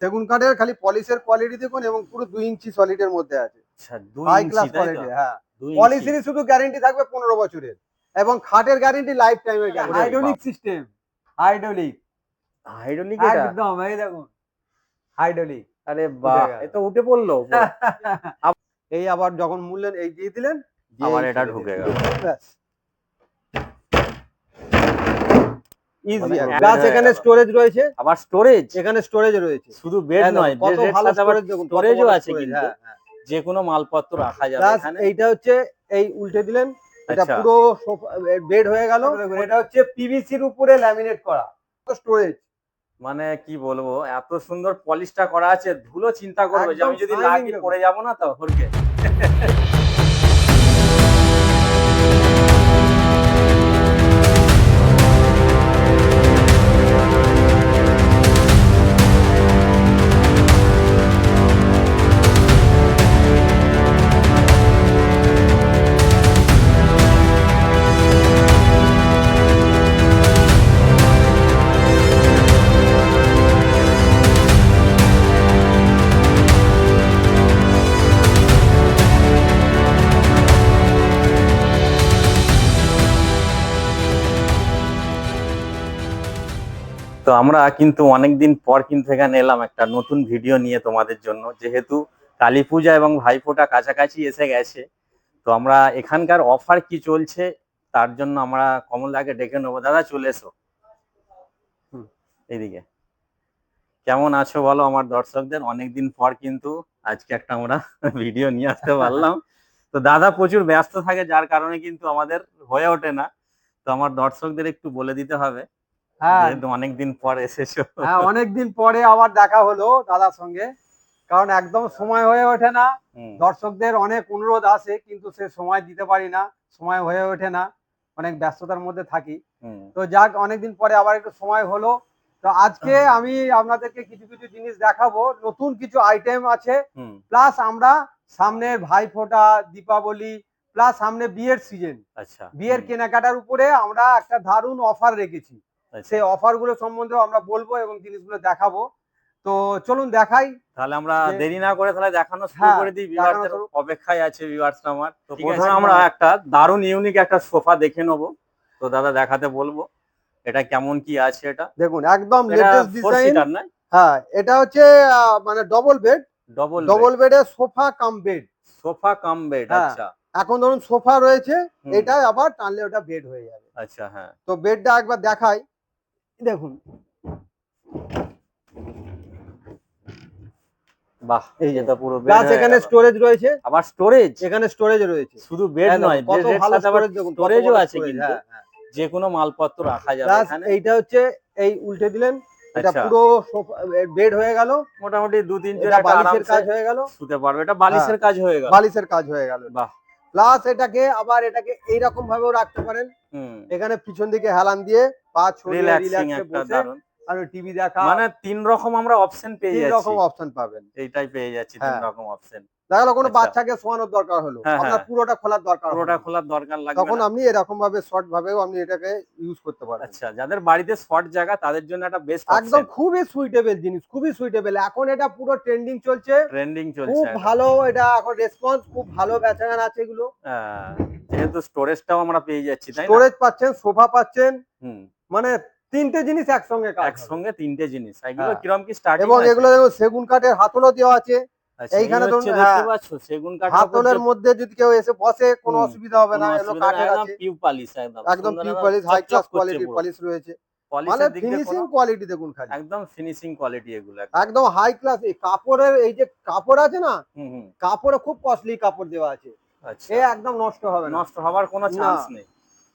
সেগুন কাঠের খালি পলিশের কোয়ালিটি দেখুন এবং পুরো 2 ইঞ্চি সলিডের মধ্যে আছে। আচ্ছা 2 হাই ইঞ্চি ক্লাস তাই তো? কোয়ালিটি, হ্যাঁ। 2 ইঞ্চি। পলিশেরই শুধু গ্যারান্টি থাকবে 15 বছরের এবং খাটের গ্যারান্টি লাইফ টাইমের guarantee. Hydraulic system, hydraulic hydraulic এটা? একদম এই দেখুন হাইড্রোলিক। আরে বাহ, এ তো উঠে পড়লো পুরো। এই আবার যখন মূল্যেন এই দিয়ে দিলেন, আবার এটা ঢুকে গেল। ইজি। প্লাস এখানে স্টোরেজ রয়েছে। আবার স্টোরেজ? এখানে স্টোরেজ রয়েছে। শুধু বেড নয়, কত ভালো স্টোরেজ দেখুন, স্টোরেজও আছে স্টোরেজ, কিন্তু। হ্যাঁ। যে কোনো মালপত্র রাখা যাবে প্লাস এখানে। এইটা হচ্ছে এই উল্টে দিলেন, এটা আচ্ছা। পুরো বেড হয়ে গেল। এটা হচ্ছে পিভিসির উপরে ল্যামিনেট করা স্টোরেজ। মানে কি বলবো, এত সুন্দর পলিশটা করা আছে, ধুলো চিন্তা করবে যে একদম আমি যদি shining লাগিয়ে দেখুন। পড়ে যাবো না তো হরকে। তো আমরা কিন্তু অনেকদিন পর কিন্তু এখানে এলাম একটা নতুন ভিডিও নিয়ে তোমাদের জন্য, যেহেতু কালী পূজা এবং ভাইফোঁটা কাছাকাছি এসে গেছে। তো আমরা এখানকার অফার কি চলছে তার জন্য আমরা কমলদাকে ডেকে নেবো। দাদা চলে এসো এইদিকে। কেমন আছো বলো আমার দর্শকদের? অনেকদিন পর কিন্তু আজকে একটা আমরা ভিডিও নিয়ে আসতে পারলাম। তো দাদা প্রচুর ব্যস্ত থাকে, যার কারণে কিন্তু আমাদের হয়ে ওঠে না। তো আমার দর্শকদের একটু বলে দিতে হবে, হ্যাঁ, যেহেতু অনেকদিন পর এসেছো। হ্যাঁ, অনেকদিন পরে আবার দেখা হলো দাদার সঙ্গে, কারণ একদম সময় হয়ে ওঠে না। দর্শকদের অনেক অনুরোধ আসে কিন্তু সে সময় দিতে পারি না, সময় হয়ে ওঠে না, অনেক ব্যস্ততার মধ্যে থাকি। তো যাক, অনেকদিন পরে আবার একটু সময় হলো। তো আজকে আমি আপনাদেরকে কিছু কিছু জিনিস দেখাবো, নতুন কিছু আইটেম আছে। প্লাস আমরা সামনের ভাইফোঁটা, দীপাবলি, প্লাস সামনে বিয়ের সিজন, আচ্ছা, বিয়ের কেনাকাটার উপরে আমরা একটা দারুণ অফার রেখেছি। সেই অফার গুলো সম্বন্ধে আমরা বলবো এবং জিনিসগুলো দেখাবো। তো চলুন দেখাই। তাহলে আমরা দেরি না করে তাহলে দেখানো শুরু করে দিই। ভিউয়ারদের অপেক্ষায় আছে ভিউয়ার্সরা আমার। তো প্রথমে আমরা একটা দারুণ ইউনিক একটা সোফা দেখে নেবো। তো দাদা দেখাতে বলবো এটা কেমন কি আছে। এটা দেখুন একদম লেটেস্ট ডিজাইন। না? হ্যাঁ, এটা হচ্ছে মানে ডবল বেড, ডবল বেডে sofa cum bed. Sofa cum bed, আচ্ছা। এখন ধরুন সোফা রয়েছে, এটা আবার টানলে ওটা বেড হয়ে যাবে। আচ্ছা, হ্যাঁ। তো বেডটা একবার দেখাই, দেখুন। বাহ, এই যে পুরো বেড। প্লাস এখানে স্টোরেজ রয়েছে। আবার স্টোরেজ? এখানে স্টোরেজ রয়েছে। শুধু বেড নয়, কত ভালো স্টোরেজ দেখুন, স্টোরেজও আছে কিন্তু। যে কোনো মালপত্র রাখা যাবে এখানে। এইটা হচ্ছে এই উল্টে দিলেন, এটা পুরো বেড হয়ে গেল। মোটামুটি 2-3 জন বালিশের কাজ হয়ে গেল, শুতে পারবে। এটা বালিশের কাজ হয়ে গেল, বালিশের কাজ হয়ে গেল। বাহ। প্লাস এটাকে আবার এটাকে এইরকম ভাবেও রাখতে পারেন। এখানে পিছন দিকে হেলান দিয়ে পা ছড়িয়ে রিল্যাক্সে বসে আর টিভি দেখা, মানে 3 রকম আমরা অপশন পেয়ে যাচ্ছি। 3 রকম অপশন পাবেন, এইটাই পেয়ে যাচ্ছি 3 রকম অপশন। দেখো কোনো বাচ্চাকে শোয়ানোর দরকার হলো, আপনার পুরোটা খোলার দরকার, লাগবে, তখন আপনি এরকম ভাবে শর্ট ভাবেও আপনি এটাকে ইউজ করতে পারেন। আচ্ছা, যাদের বাড়িতে শর্ট জায়গা তাদের জন্য একটা বেস্ট অপশন। একদম খুবই সুইটেবল জিনিস, খুবই সুইটেবল। এখন এটা পুরো ট্রেন্ডিং চলছে, খুব ভালো। এটা এখন রেসপন্স খুব ভালো, বেচাকেনা আছে এগুলো। যেহেতু স্টোরেজটাও আমরা পেয়ে যাচ্ছি, তাই না? স্টোরেজ পাচ্ছেন, সোফা পাচ্ছেন, মানে 3টে জিনিস একসঙ্গে কাজ, একসঙ্গে 3টে জিনিস। এগুলো কিরকম কি স্টার্টিং? এবং এগুলো দেখুন সেগুন কাঠের হাতলও দেওয়া আছে। এইখানে ধরুন দেখতে পাচ্ছ সেগুন কাঠের হাতলের মধ্যে যদি কেউ এসে বসে কোনো অসুবিধা হবে না। এগুলো কাঠের আছে, পিউ পলিশ, একদম পিউ পলিশ, হাই ক্লাস কোয়ালিটির পলিশ রয়েছে। মানে ফিনিশিং কোয়ালিটি দেখুন, খালি একদম ফিনিশিং কোয়ালিটি এগুলো, একদম হাই ক্লাস। এই কাপড়ের এই যে কাপড় আছে না, কাপড়ে খুব কস্টলি কাপড় দেওয়া আছে। আচ্ছা, এ একদম নষ্ট হবে না, নষ্ট হওয়ার কোনো চান্স নেই।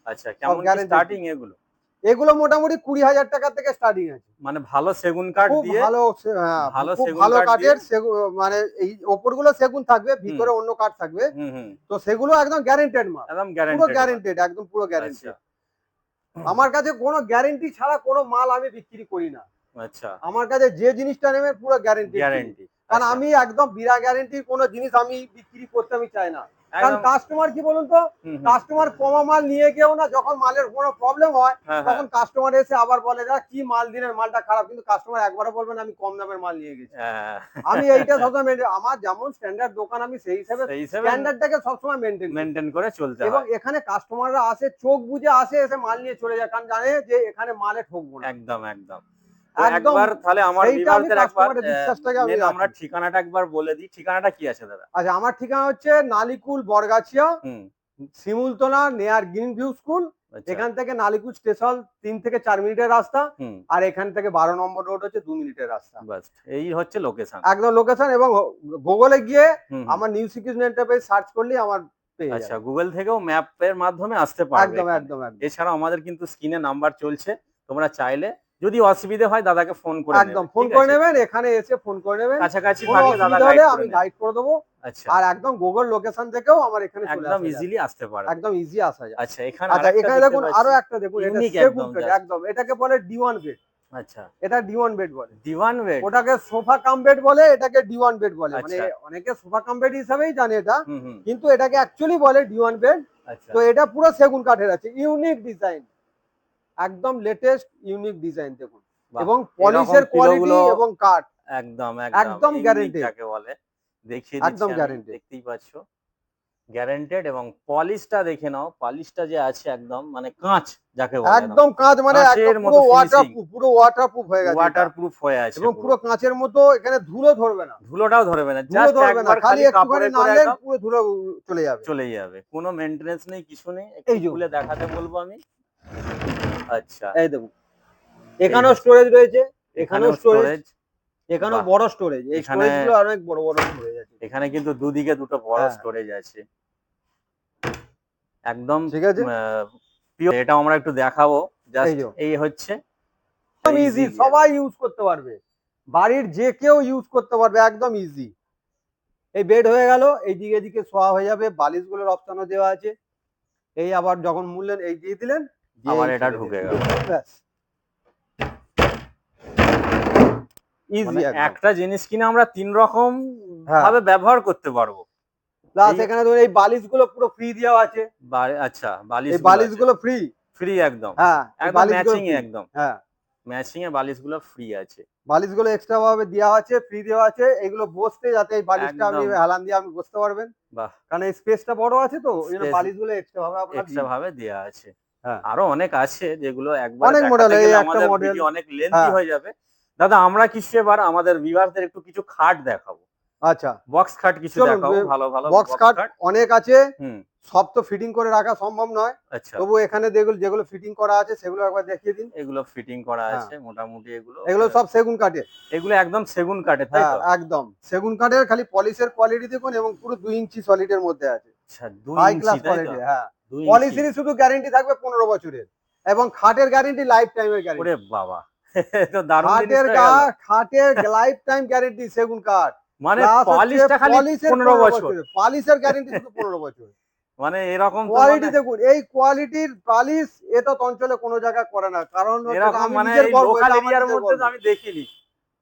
আচ্ছা, কেমন কি স্টার্টিং এগুলো? এগুলো মোটামুটি 20,000 টাকা থেকে স্টার্টিং আছে। মানে ভালো সেগুন কাঠ দিয়ে, ভালো ভালো কাঠের মানে এই ওপরগুলো সেগুন থাকবে, ভিতরে অন্য কাঠ থাকবে। তো সেগুলো একদম গ্যারান্টেড মাল, একদম পুরো গ্যারান্টেড, একদম পুরো গ্যারান্টেড। আমার কাছে কোনো গ্যারান্টি ছাড়া কোনো মাল আমি বিক্রি করি না। আচ্ছা, আমার কাছে যে জিনিসটা নেবে পুরো গ্যারান্টি, গ্যারান্টি। কারণ আমি একদম বিনা গ্যারান্টির কোনো জিনিস আমি বিক্রি করতে আমি চাই না। কারণ একদম। কাস্টমার কি বলুন তো, হুম, হুম। কাস্টমার কমা মাল নিয়ে গিয়েও না, যখন মালের কোনো প্রবলেম হয় হ্যাঁ, হ্যাঁ। তখন কাস্টমার এসে আবার বলে যা কি মাল দিলেন, মালটা খারাপ, কিন্তু কাস্টমার একবারও বলবেন আমি কম দামের মাল নিয়ে গেছি। হ্যাঁ। আমি এইটা সবসময় আমার যেমন স্ট্যান্ডার্ড দোকান, আমি সেই হিসাবে সেই হিসেবে স্ট্যান্ডার্ডটাকে সবসময় মেনটেন করি। মেনটেন করে চলতে এবং হয়। এখানে কাস্টমাররা আসে চোখ বুজে আসে, এসে মাল নিয়ে চলে যায়, কারণ জানে যে এখানে মালে ঠকবো না। একদম, একদম। তো একদম একবার তাহলে আমার সেইটা আমি ভিউয়ারদের একবার কাস্টমারের বিশ্বাসটাকে আমি মেন আমরা রাখি। ঠিকানাটা একবার বলে দিই। ঠিকানাটা কি আছে দাদা? আচ্ছা, আমার ঠিকানা হচ্ছে নালিকুল বরগাছিয়া, হুম, শিমুলতলা নেয়ার গ্রিন ভিউ স্কুল। আচ্ছা। এখান থেকে নালিকুল স্টেশন 3 থেকে 4 মিনিটের রাস্তা। হুম, আর এখান থেকে 12 নম্বর রোড হচ্ছে 2 মিনিটের রাস্তা। বাস এই হচ্ছে লোকেশন। একদম লোকেশন, এবং গুগলে গিয়ে হুম, হুম। আমার নিউ সিকিউরিটি এন্টারপ্রাইজ সার্চ করলেই আমার পেয়ে আচ্ছা, যাবে। গুগল থেকেও ম্যাপের মাধ্যমে আসতে পারবে একদম, এখানে। একদম, একদম। এছাড়াও আমাদের কিন্তু স্ক্রিনে নাম্বার চলছে। তোমরা চাইলে যদি অসুবিধে হয় দাদাকে ফোন করে একদম নেবে। ফোন ঠিক করে আছে? নেবেন, এখানে এসে ফোন করে নেবেন। কাছাকাছি কোনো থাকলে দাদা অসুবিধা গাইড হলে করে আমি নেবে। গাইড করে দেবো। আচ্ছা, আর একদম গুগল লোকেশন থেকেও আমার এখানে চলে একদম আসা যাবে। ইজিলি আসতে পারবে। একদম ইজি আসা যায়। আচ্ছা, এখানে আচ্ছা, আরেকটা এখানে দেখতে দেখুন আরো পাচ্ছি। একটা দেখুন, এটা ইউনিক সেগুন একদম কাঠ, জাস্ট। একদম এটাকে বলে D1 বেড। আচ্ছা, এটা D1 বেড বলে। দিওয়ান বেড। ওটাকে সোফা কাম বেড বলে, এটাকে D1 বেড বলে। মানে আচ্ছা। অনেকে সোফা কাম বেড হিসাবেই জানে এটা, হুম, হুম। কিন্তু এটাকে অ্যাকচুয়ালি বলে D1 বেড। আচ্ছা, তো এটা পুরো সেগুন কাঠের আছে, ইউনিক ডিজাইন, একদম লেটেস্ট ইউনিক ডিজাইন দেখুন। বাহ! এবং এরকম পলিশের কোয়ালিটি পিলোগুলো এবং কাঠ একদম, একদম একদম ইউনিক গ্যারান্টেড, যাকে বলে। দেখিয়ে দিচ্ছি একদম আমি, গ্যারান্টেড। দেখতেই পাচ্ছ। গ্যারান্টেড এবং পলিশটা দেখে নাও। পলিশটা যে আছে একদম মানে কাঁচ যাকে বলে একদম। একদম কাঁচ, মানে একদম কাঁচের পুরো মতো ফিনিশিং। ওয়াটারপ্রুফ, পুরো ওয়াটারপ্রুফ হয়ে গেছে এটা। ওয়াটারপ্রুফ হয়ে আছে এবং পুরো। পুরো কাঁচের মতো, এখানে ধুলো ধরবে না। ধুলোটাও ধরবে না। ধুলো জাস্ট ধরবে না, একবার খালি খালি একটুখানি কাপড়ে করে নাড়লে একদম পুরো ধুলো চলে যাবে। চলেই যাবে। কোনো মেইনটেনেন্স নেই, কিছু নেই। একটু এই যে খুলে দেখাতে বলবো আমি। আচ্ছা, এই দেখুন, এই এখানেও হচ্ছে। স্টোরেজ রয়েছে, এখানেও এখানেও স্টোরেজ, স্টোরেজ। এখানেও বাহ! বড় স্টোরেজ। এই এখানে স্টোরেজ গুলো অনেক বড় বড় স্টোরেজ আছে। এখানে কিন্তু দুদিকে দুটো বড় হ্যাঁ, স্টোরেজ আছে। একদম ঠিক আছে। পিওর। এটাও আমরা একটু দেখাবো। এই জাস্ট যে এই হচ্ছে একদম ইজি, ইজিলি সবাই একদম। ইউজ করতে পারবে, বাড়ির যে কেউ ইউজ করতে পারবে, একদম ইজি। এই বেড হয়ে গেল, এইদিকে এদিকে শোয়া হয়ে যাবে, বালিশগুলোর অপশনও দেওয়া আছে। এই আবার যখন মুড়লেন এই দিয়ে দিলেন, দিয়ে আবার এই এটা ছেড়ে ঢুকে দিলেন, গেল। ব্যাস, ইজি মানে একদম। একটা জিনিস কিনা আমরা ৩ রকম হ্যাঁ, ভাবে ব্যবহার করতে পারবো। প্লাস এই এখানে ধরুন এই বালিশগুলো পুরো ফ্রি দেওয়া আছে। আচ্ছা, এই বালিশগুলো আছে। বালিশগুলো ফ্রি। ফ্রি একদম। হ্যাঁ, এই একদম বালিশগুলো ম্যাচিং এ ফ্রি। একদম। হ্যাঁ, ম্যাচিং এ বালিশগুলো ফ্রি আছে। বালিশগুলো এক্সট্রা ভাবে দেওয়া আছে, ফ্রি দেওয়া আছে। এগুলো বসতে, যাতে এই বালিশটা আপনি একদম। হেলান দিয়ে আপনি বসতে পারবেন। বাহ! কারণ এই স্পেসটা বড় আছে, তো ওই জন্য স্পেস বালিশগুলো এক্সট্রা ভাবে আপনার এক্সট্রা দিয়ে দিই। ভাবে দেয়া আছে। হ্যাঁ, আরো অনেক আছে যেগুলো একবারে অনেক মডেল, দেখাতে এই গেলে একটা আমাদের মডেল। ভিডিও অনেক লেন্থি হ্যাঁ, হয়ে যাবে। দাদা আমরা কিছু এবার আমাদের ভিউয়ারদের একটু কিছু খাট দেখাবো। আচ্ছা, বক্স খাট কিছু চলুন। দেখাবো, ভালো, ভালো বক্স বক্স কাট খাট। অনেক আছে, হুম, সব তো ফিটিং করে রাখা সম্ভব নয়। আচ্ছা। তবু এখানে যেগুলো যেগুলো ফিটিং করা আছে সেগুলো একবার দেখিয়ে দিন। এগুলো ফিটিং করা হ্যাঁ, আছে মোটামুটি এগুলো। এগুলো সব সেগুন কাঠের। এগুলো একদম সেগুন কাঠের, তাই হ্যাঁ, তো? একদম সেগুন কাঠের, খালি পলিশের কোয়ালিটি দেখুন, এবং পুরো 2 ইঞ্চি সলিডের মধ্যে আছে। আচ্ছা ২ হাই ইঞ্চি ক্লাস তাই তো? কোয়ালিটি। হ্যাঁ, ২ ইঞ্চি। পলিশিরই শুধু গ্যারেন্টি থাকবে 15 বছরের, এবং খাটের গ্যারেন্টি লাইফ টাইমের ওরে গ্যারেন্টি। বাবা! এ তো দারুণ জিনিস খাটের হয়ে গেল। খাটের লাইফ টাইম গ্যারেন্টি সেগুন কাঠ। মানে প্লাস হচ্ছে পলিশটা খালি পলিশের ১৫ 15 বছর। বছরের, পলিশের গ্যারেন্টি শুধু 15 বছর। মানে এরকম তো মানে কোয়ালিটি দেখুন, এই কোয়ালিটির পালিশ এটা তো অঞ্চলে কোনো জায়গায় করে না। কারণ হচ্ছে এটা এরকম আমি মানে নিজের এই গর্ব, লোকাল এটা আমার এরিয়ার নিজের মধ্যে গর্ব। তো আমি দেখিনি।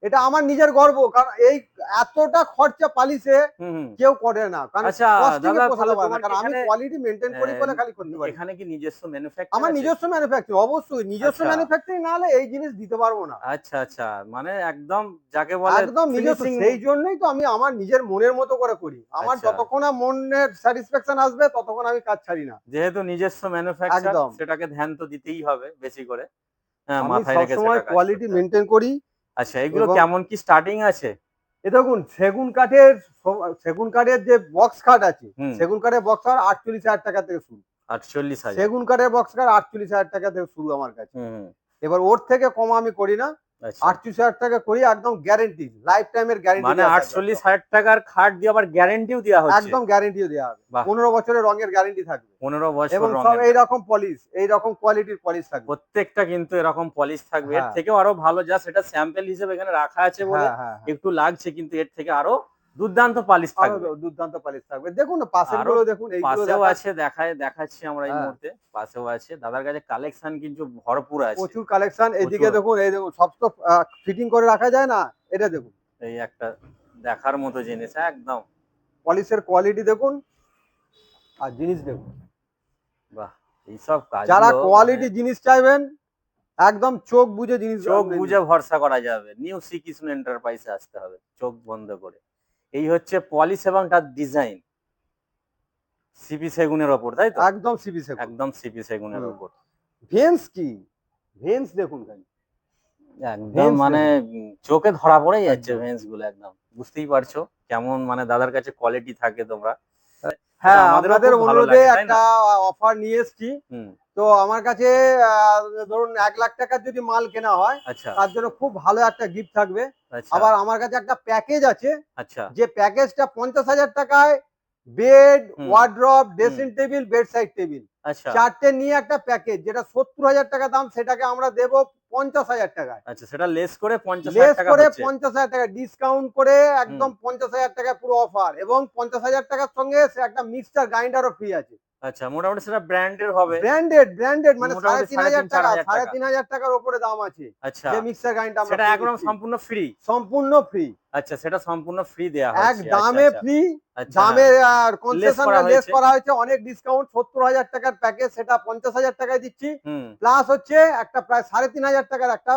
এটা আমার নিজের গর্ব, কারণ এই এতটা খরচা পালিশে হুম, হুম। কেউ করে না, কারণ আচ্ছা কস্টিং এ দাদা পোষাতে তাহলে পারে না, তোমার কি কারণ আমি এখানে কোয়ালিটি মেনটেন করি বলে খালি করতে পারি। এখানে কি নিজস্ব ম্যানুফ্যাকচার আমার আছে? নিজস্ব ম্যানুফ্যাকচারিং, অবশ্যই নিজস্ব আচ্ছা, ম্যানুফ্যাকচারিং না হলে এই জিনিস দিতে পারবো না। আচ্ছা, আচ্ছা। মানে একদম যাকে বলে একদম নিজস্ব, ফিনিশিং। সেই জন্যই তো আমি আমার নিজের মনের মতো করে করি। আমার আচ্ছা, যতক্ষণ না মনের স্যাটিসফ্যাকশন আসবে ততক্ষণ আমি কাজ ছাড়ি না। যেহেতু নিজস্ব ম্যানুফ্যাকচার একদম, সেটাকে ধ্যান তো দিতেই হবে বেশি করে। হ্যাঁ, আমি মাথায় রেখে সবসময় সেটা কাজ কোয়ালিটি করতে হবে। মেনটেন করি। আচ্ছা এগুলো এবং কেমন কি স্টার্টিং আছে? এ দেখুন, সেগুন কাঠের যে বক্স খাট আছে, হুম, সেগুন কাঠের বক্স খাট 48,000 টাকা থেকে শুরু। ৪৮,০০০। সেগুন কাঠের বক্স খাট 48,000 টাকা থেকে শুরু আমার কাছে। হুম, হুম। এবার ওর থেকে কম আমি করি না। আচ্ছা। 38,000 টাকা করি, একদম গ্যারেন্টি, লাইফ টাইমের গ্যারেন্টি মানে দেওয়া থাকবে একদম। ৪৮,০০০ টাকার খাট দিয়ে আবার গ্যারান্টিও দেওয়া হচ্ছে। একদম গ্যারেন্টিও দেওয়া হবে। বাহ! 15 বছরের রঙের গ্যারেন্টি থাকবে। ১৫ বছর এবং সব রঙের এইরকম পলিশ, এইরকম কোয়ালিটির পলিশ থাকবে। প্রত্যেকটা কিন্তু এরকম পলিশ থাকবে। এর হ্যাঁ, থেকেও আরো ভালো, জাস্ট এটা স্যাম্পল হিসেবে এখানে রাখা আছে বলে হ্যাঁ, হ্যাঁ, হ্যাঁ। একটু লাগছে, কিন্তু এর থেকে আরো দুর্দান্ত পলিশ আরো থাকবে। দুর্দান্ত পলিশ থাকবে। দেখুন না পাশের আরো গুলো দেখুন, এইগুলো পাশেও আছে, দেখাচ্ছি। দেখাচ্ছি আমরা এই হ্যাঁ, মুহূর্তে। পাশেও আছে। দাদার কাছে কালেকশন কিন্তু ভরপুর আছে। প্রচুর কালেকশন। এদিকে প্রচুর। দেখুন, এই দেখুন সব তো ফিটিং করে রাখা যায় না। এটা দেখুন, এই একটা দেখার মতো জিনিস একদম। পলিশের কোয়ালিটি দেখুন। আর জিনিস দেখুন, বাহ, এইসব কাজ যারা কোয়ালিটি জিনিস চাইবেন একদম চোখ বুজে জিনিস চোখ আপনি বুঝে ভরসা করা যাবে। নিউ শ্রীকৃষ্ণ এন্টারপ্রাইজে আসতে হবে চোখ বন্ধ করে। এই হচ্ছে পলিশ এবং তার ডিজাইন সিপি সেগুনের ওপর, তাই তো? একদম সিপি সেগুন। একদম সিপি সেগুনের হুম। ওপর। ভেন্স কি, ভেন্স দেখুন খালি, একদম ভেন্স মানে দেখুন। চোখে ধরা পড়ে যাচ্ছে একদম। ভেন্স গুলো, একদম বুঝতেই পারছো কেমন মানে দাদার কাছে কোয়ালিটি থাকে তোমরা। হ্যাঁ, আমাদেরও আপনাদের খুব ভালো অনুরোধে লাগে, তাই একটা না? অফার নিয়ে এসেছি। হুম। তো আমার কাছে ধরুন 1,00,000 টাকার যদি মাল কেনা হয় আচ্ছা তার জন্য খুব ভালো একটা গিফট থাকবে। আচ্ছা আবার আমার কাছে একটা প্যাকেজ আছে, আচ্ছা। যে প্যাকেজটা 50,000 টাকায় বেড, হুম ওয়ার্ড্রপ, হুম। Dressing table, bedside table আচ্ছা চারটে নিয়ে একটা প্যাকেজ, যেটা 70,000 টাকা দাম, সেটাকে আমরা দেবো 50,000 টাকায়। আচ্ছা, সেটা লেস করে 50,000 লেস টাকা করে হচ্ছে। 50,000 টাকা ডিসকাউন্ট করে হুম। একদম 50,000 টাকা পুরো অফার, এবং 50,000 টাকার সঙ্গে সে একটা মিক্সচার গ্রাইন্ডারও ফ্রি আছে। আচ্ছা, মোটামুটি সেটা ব্র্যান্ডের হবে। ব্র্যান্ডেড মানে মোটামুটি 3,500 টাকা, 3,500 টাকা। 3,500 টাকার উপরে দাম আছে। আচ্ছা, যে মিক্সার গ্রাইন্ডার আমরা সেটা ফ্রি একদম দিচ্ছি, সম্পূর্ণ ফ্রি। সম্পূর্ণ ফ্রি, আচ্ছা, সেটা সম্পূর্ণ ফ্রি দেয়া এক হচ্ছে। আচ্ছা দামে আচ্ছা ফ্রি। আচ্ছা। হ্যাঁ, দামের লেস করা কনসেশনটা লেস হয়েছে। করা হয়েছে, অনেক ডিসকাউন্ট। 70,000 টাকার প্যাকেজ, সেটা 50,000 টাকায় দিচ্ছি। হুম। প্লাস হচ্ছে একটা প্রায় 3,500 টাকার একটা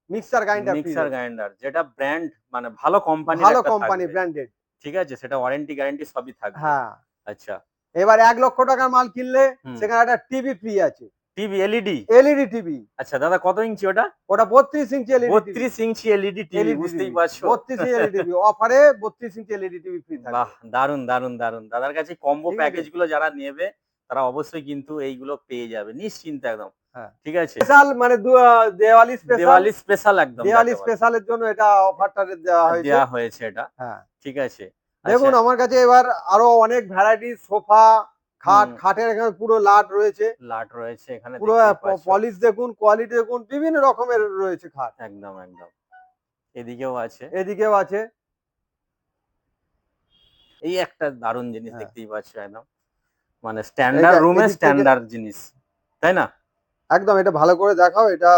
মিক্সার গ্রাইন্ডার ফ্রি মিক্সার দেবো। গ্রাইন্ডার, যেটা ব্র্যান্ড মানে ভালো কোম্পানির ভালো একটা কোম্পানি, থাকবে। ব্র্যান্ডেড। ঠিক আছে, সেটা ওয়ারেন্টি গ্যারান্টি সবই থাকবে। হ্যাঁ, আচ্ছা। এবার 1,00,000 টাকার মাল কিনলে হুম। সেখানে একটা টিভি ফ্রি আছে, টিভি এলইডি। LED TV. আচ্ছা দাদা, কত ইঞ্চি ওটা? ওটা 32 inch LED TV. 32 inch LED TV, LED বুঝতেই টিভি, পারছো। 32 ইঞ্চি এলইডি টিভি অফারে, 32 ইঞ্চি এলইডি টিভি ফ্রি বাহ, থাকবে। দারুন দারুন দারুন। দাদার কাছে কম্বো ঠিক আছে। প্যাকেজ গুলো যারা নেবে তারা অবশ্যই কিন্তু এইগুলো পেয়ে যাবে নিশ্চিন্তে একদম। হ্যাঁ, ঠিক আছে, স্পেশাল মানে দেওয়ালি স্পেশাল, দিওয়ালি স্পেশাল একদম দেওয়ালি যাকে বলে স্পেশালের জন্য এটা অফারটা দেওয়া হয়েছে। দেয়া হয়েছে এটা। হ্যাঁ, ঠিক আছে। আচ্ছা। দেখুন আমার কাছে এবার আরো অনেক ভ্যারাইটি সোফা, খাট, হুম। খাটের এখানে পুরো লাট রয়েছে, লাট রয়েছে এখানে, পুরো দেখতেই পাচ্ছ। পলিশ দেখুন, কোয়ালিটি দেখুন, বিভিন্ন রকমের রয়েছে খাট। একদম একদম। এদিকেও আছে। এদিকেও আছে। এই একটা দারুণ জিনিস হ্যাঁ, দেখতেই পাচ্ছ একদম, মানে স্ট্যান্ডার্ড এইটা রুমে এদিক থেকে স্ট্যান্ডার্ড জিনিস, তাই না? একদম, এটা ভালো করে দেখাও। এটা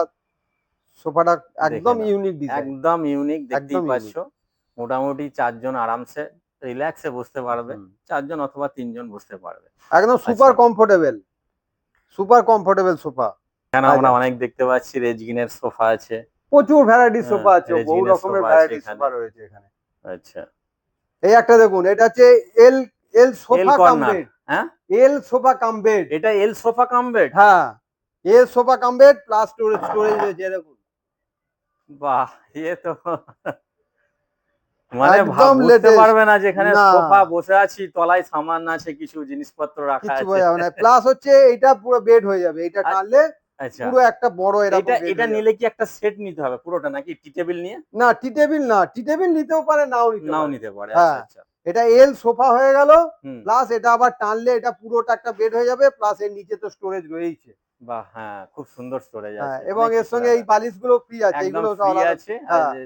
সোফাটা দেখে একদম নাও, ইউনিক ডিজাইন, একদম ইউনিক, দেখতেই একদম পাচ্ছ। ইউনিক। মোটামুটি 4 জন আরামসে রিল্যাক্সে বসতে পারবে। হুম, 4 জন অথবা 3 জন বসতে পারবে। একদম আচ্ছা, super comfortable, super comfortable sofa. এখানে আমরা আচ্ছা, অনেক দেখতে পাচ্ছি রেজগিনের সোফা আছে। প্রচুর ভ্যারাইটি হ্যাঁ, সোফা আছে, বহু রেজগিনের রকমের সোফা আছে ভ্যারাইটি এখানে। সোফা রয়েছে এখানে। আচ্ছা। এই একটা দেখুন, এটা হচ্ছে L, L L sofa cum corner. Bed, হ্যাঁ, এল সোফা কাম বেড। এটা এল সোফা কাম বেড। হ্যাঁ, L sofa cum bed plus storage, storage রয়েছে দেখুন। বাহ, এ তো মানে একদম বুঝতে লেটেস্ট। পারবে না যেখানে না, সোফা বসে আছি, তলায় সামান আছে, কিছু জিনিসপত্র রাখা কিচ্ছু আছে। বোঝা যাবে না। প্লাস হচ্ছে এটা পুরো বেড হয়ে যাবে, এটা আ- টানলে আচ্ছা, পুরো একটা বড় এরকম এটা বেড এটা হয়ে যাবে। নিলে কি একটা সেট নিতে হবে পুরোটা, নাকি টি টেবিল নিয়ে? না, টি টেবিল না, টি টেবিল নিতেও পারে, নাও নিতে নাও পারে। নিতে পারে। আচ্ছা হ্যাঁ, আচ্ছা। এটা এল সোফা হয়ে গেল। হুম। প্লাস এটা আবার টানলে এটা পুরোটা একটা বেড হয়ে যাবে, প্লাস এর নিচে তো স্টোরেজ রয়েছে। বাহ, হ্যাঁ, খুব সুন্দর স্টোরেজ হ্যাঁ, আছে, এবং অনেক এর কিছু সঙ্গে এই রাখার। বালিশগুলো ফ্রি আছে, একদম এইগুলো সব ফ্রি আলাদা। আছে। আর হ্যাঁ, যে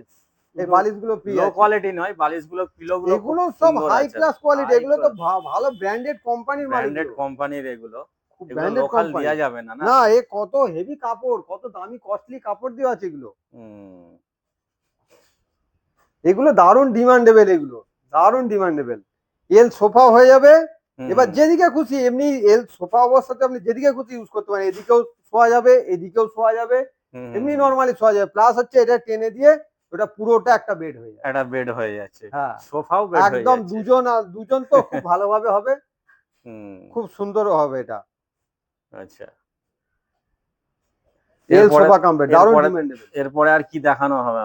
এই শুধু বালিশগুলো ফ্রি লো আছে। কোয়ালিটি নয়, বালিশগুলো পিলোগুলো খুব এগুলো সব সুন্দর হাই আছে, ক্লাস কোয়ালিটি, হাই এগুলো তো ক্লাস ভালো ব্র্যান্ডেড কোম্পানির মাল ব্র্যান্ডেড এগুলো, কোম্পানির এগুলো। খুব এগুলো ব্র্যান্ডেড লোকাল কোম্পানি। দেয়া যাবে না, না? না, এ কত হেভি কাপড়, কত দামি কস্টলি কাপড় দেওয়া আছে এগুলো। হুম। এগুলো দারুণ ডিমান্ডেবল, এগুলো দারুণ ডিমান্ডেবল। এল সোফা হয়ে যাবে। এবার হুম যেদিকে খুশি, এমনি এল সোফা অবস্থাতে আপনি যেদিকে খুশি ইউজ করতে পারেন, এদিকেও শোয়া যাবে, এদিকেও শোয়া যাবে, হুম হুম এমনি হুম। নর্মালি শোয়া যাবে। প্লাস হচ্ছে এটা টেনে দিয়ে ওটা পুরোটা একটা বেড হয়ে যাবে। একটা বেড হয়ে যাচ্ছে, হ্যাঁ, সোফাও বেড হয়ে একদম যাচ্ছে। দুজন, আর দুজন তো খুব ভালোভাবে হবে, হুম। খুব সুন্দর হবে এটা। আচ্ছা। এল এরপরে সোফা কাম বেড দারুণ এরপরে ডিমান্ডেবল। এরপরে আর কি দেখানো হবে?